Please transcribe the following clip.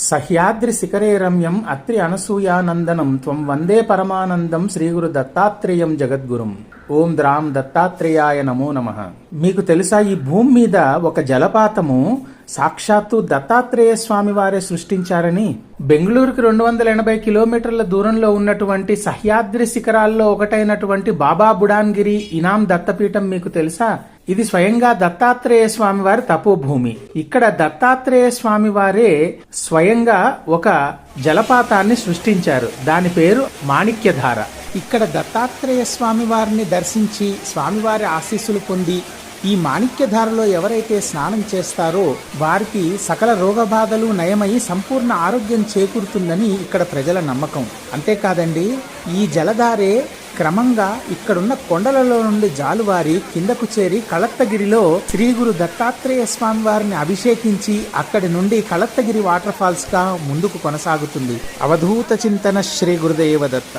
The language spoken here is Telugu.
సహ్యాద్రి శిఖరే రమ్యం అత్రి అనసూయానందనం త్వం వందే పరమానందం శ్రీగురు దత్తాత్రేయం జగద్గురుం. ఓం ద్రాం దత్తాత్రేయాయ నమో నమః. మీకు తెలుసా, ఈ భూమి మీద ఒక జలపాతము సాక్షాత్తు దత్తాత్రేయ స్వామి వారే సృష్టించారని? బెంగళూరుకి 280 కిలోమీటర్ల దూరంలో ఉన్నటువంటి సహ్యాద్రి శిఖరాల్లో ఒకటైనటువంటి బాబా బుడాన్గిరి ఇనాం దత్తపీఠం మీకు తెలుసా? ఇది స్వయంగా దత్తాత్రేయ స్వామి వారి తపోభూమి. ఇక్కడ దత్తాత్రేయ స్వామి వారే స్వయంగా ఒక జలపాతాన్ని సృష్టించారు. దాని పేరు మాణిక్యధార. ఇక్కడ దత్తాత్రేయ స్వామి వారిని దర్శించి స్వామివారి ఆశీస్సులు పొంది ఈ మాణిక్యధారలో ఎవరైతే స్నానం చేస్తారో వారికి సకల రోగబాధలు నయమై సంపూర్ణ ఆరోగ్యం చేకూరుతుందని ఇక్కడ ప్రజల నమ్మకం. అంతేకాదండి, ఈ జలధారే క్రమంగా ఇక్కడున్న కొండలలో నుండి జాలువారి కిందకు చేరి కళత్తగిరిలో శ్రీ గురు దత్తాత్రేయ స్వామి వారిని అభిషేకించి అక్కడి నుండి కళత్తగిరి వాటర్ ఫాల్స్ గా ముందుకు కొనసాగుతుంది. అవధూత చింతన శ్రీ గురుదేవ దత్త.